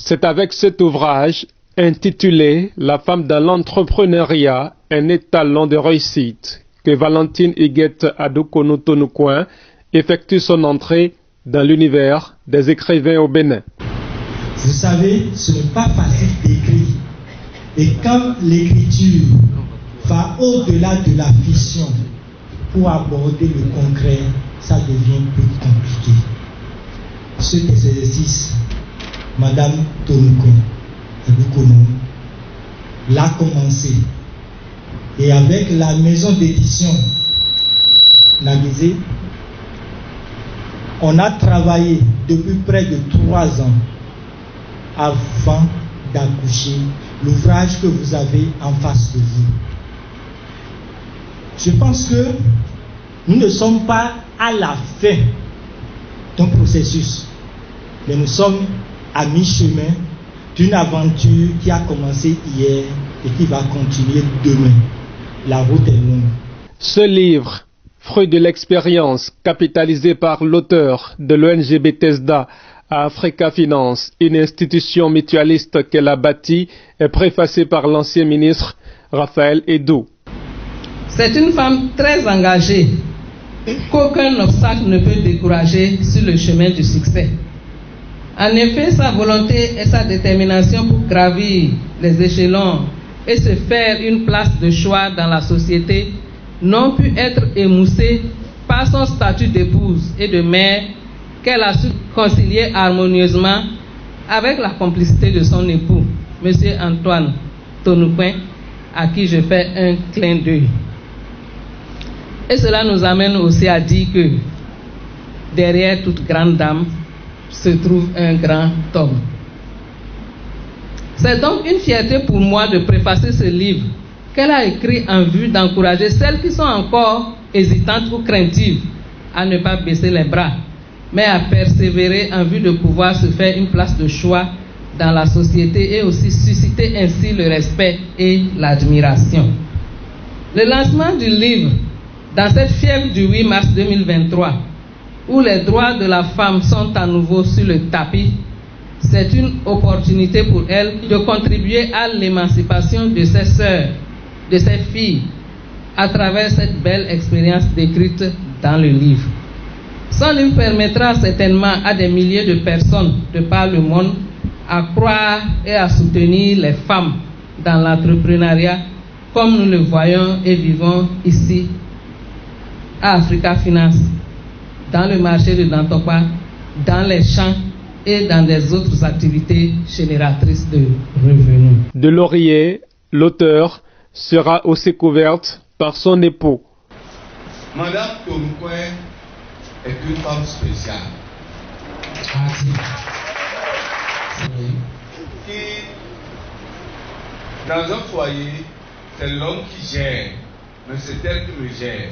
C'est avec cet ouvrage intitulé « La femme dans l'entrepreneuriat, un étalon de réussite » que Valentine Iguette Adokono-Tonoukouen effectue son entrée dans l'univers des écrivains au Bénin. Vous savez, ce n'est pas facile d'écrire. Et quand l'écriture va au-delà de la fiction pour aborder le concret, ça devient plus compliqué. Cet exercice, Madame Tonoukono l'a commencé. Et avec la maison d'édition Nagizé, on a travaillé depuis près de 3 ans avant d'accoucher l'ouvrage que vous avez en face de vous. Je pense que nous ne sommes pas à la fin d'un processus, mais nous sommes à mi-chemin d'une aventure qui a commencé hier et qui va continuer demain. La route est longue. Ce livre, fruit de l'expérience capitalisée par l'auteur de l'ONG Bethesda à Africa Finance, une institution mutualiste qu'elle a bâtie, est préfacé par l'ancien ministre Raphaël Edou. C'est une femme très engagée, qu'aucun obstacle ne peut décourager sur le chemin du succès. En effet, sa volonté et sa détermination pour gravir les échelons et se faire une place de choix dans la société n'ont pu être émoussées par son statut d'épouse et de mère qu'elle a su concilier harmonieusement avec la complicité de son époux, M. Antoine Tonoukouen, à qui je fais un clin d'œil. Et cela nous amène aussi à dire que derrière toute grande dame se trouve un grand homme. C'est donc une fierté pour moi de préfacer ce livre qu'elle a écrit en vue d'encourager celles qui sont encore hésitantes ou craintives à ne pas baisser les bras, mais à persévérer en vue de pouvoir se faire une place de choix dans la société et aussi susciter ainsi le respect et l'admiration. Le lancement du livre, dans cette fièvre du 8 mars 2023, où les droits de la femme sont à nouveau sur le tapis, c'est une opportunité pour elle de contribuer à l'émancipation de ses sœurs, de ses filles, à travers cette belle expérience décrite dans le livre. Son livre permettra certainement à des milliers de personnes de par le monde à croire et à soutenir les femmes dans l'entrepreneuriat comme nous le voyons et vivons ici à Africa Finance, dans le marché de Dantokwa, dans les champs et dans des autres activités génératrices de revenus. De Laurier, l'auteur sera aussi couverte par son époux. Madame Tonoukouen est une femme spéciale. Qui, dans un foyer, c'est l'homme qui gère, mais c'est elle qui me gère.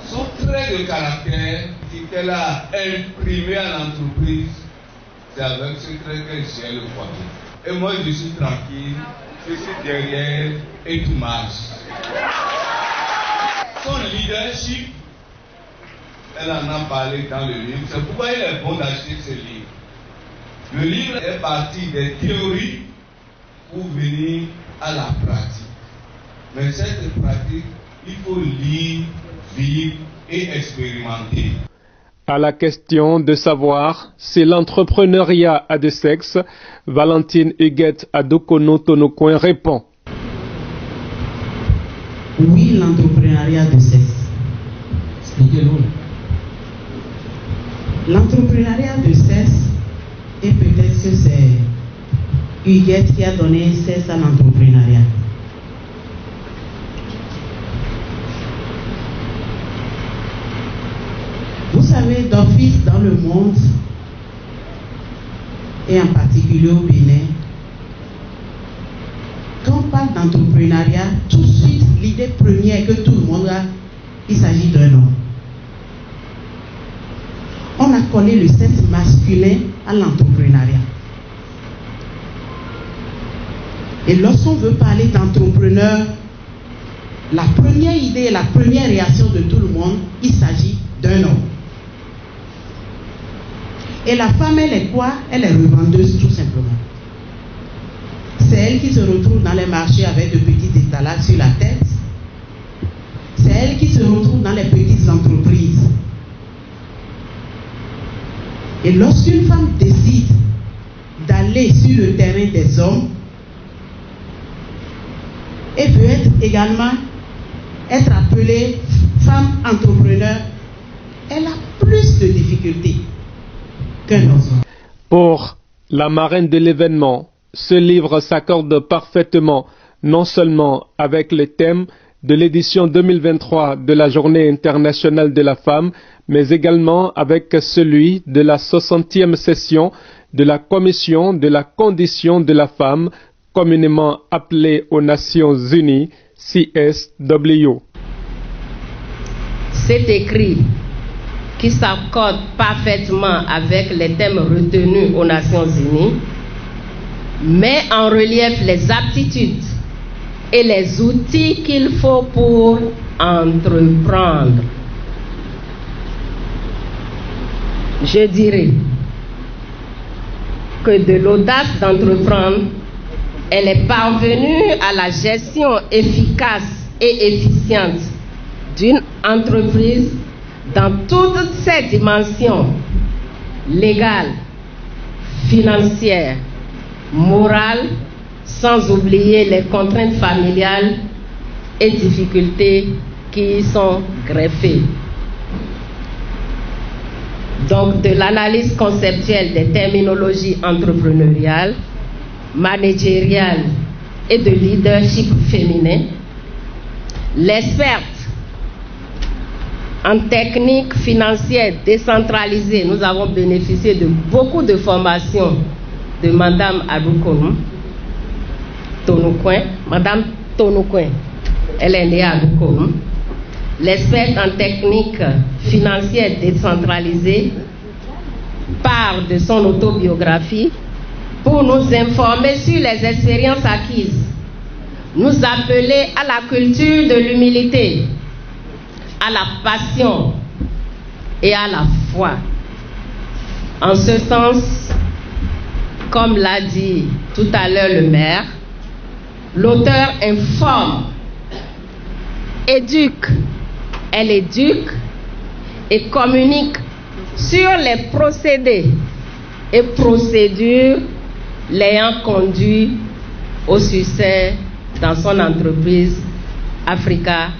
Son trait de caractère qu'elle a imprimé à l'entreprise, c'est avec ce trait qu'elle gère le foyer. Et moi, je suis tranquille, je suis derrière et tout marche. Son leadership, elle en a parlé dans le livre. C'est pourquoi il est bon d'acheter ce livre. Le livre est parti des théories pour venir à la pratique. Mais cette pratique, il faut lire, vivre et expérimenter. À la question de savoir si l'entrepreneuriat a de sexe, Valentine Iguette Adokono-Tonoukouen répond. Oui, l'entrepreneuriat a de sexe. Expliquez-nous. L'entrepreneuriat de sexe, et peut-être que c'est Iguette qui a donné sexe à l'entrepreneuriat. Vous savez, d'office dans le monde, et en particulier au Bénin, quand on parle d'entrepreneuriat, tout de suite, l'idée première que tout le monde a, il s'agit d'un homme. On a collé le sexe masculin à l'entrepreneuriat. Et lorsqu'on veut parler d'entrepreneur, la première idée, la première réaction de tout le monde, il s'agit d'un homme. Et la femme, elle est quoi? Elle est revendeuse tout simplement. C'est elle qui se retrouve dans les marchés avec de petites étalages sur la tête. C'est elle qui se retrouve dans les petites entreprises. Et lorsqu'une femme décide d'aller sur le terrain des hommes et veut également être appelée femme entrepreneur, elle a plus de difficultés qu'un homme. Pour la marraine de l'événement, ce livre s'accorde parfaitement non seulement avec le thème de l'édition 2023 de la Journée internationale de la femme, mais également avec celui de la 60e session de la Commission de la condition de la femme, communément appelée aux Nations Unies, CSW. Cet écrit, qui s'accorde parfaitement avec les thèmes retenus aux Nations Unies, met en relief les aptitudes et les outils qu'il faut pour entreprendre. Je dirais que de l'audace d'entreprendre, elle est parvenue à la gestion efficace et efficiente d'une entreprise dans toutes ses dimensions légales, financières, morales, sans oublier les contraintes familiales et difficultés qui y sont greffées. Donc, de l'analyse conceptuelle des terminologies entrepreneuriales, managériales et de leadership féminin, l'experte en technique financière décentralisée, nous avons bénéficié de beaucoup de formations de Madame Adoukonou, Madame Tonoukouen, elle est née à Adoukonou. L'experte en technique financière décentralisée part de son autobiographie pour nous informer sur les expériences acquises, nous appeler à la culture de l'humilité, à la passion et à la foi. En ce sens, comme l'a dit tout à l'heure le maire, l'auteur informe, éduque, elle éduque et communique sur les procédés et procédures l'ayant conduit au succès dans son entreprise Africa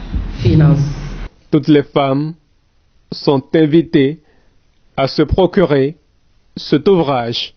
Finance. Toutes les femmes sont invitées à se procurer cet ouvrage.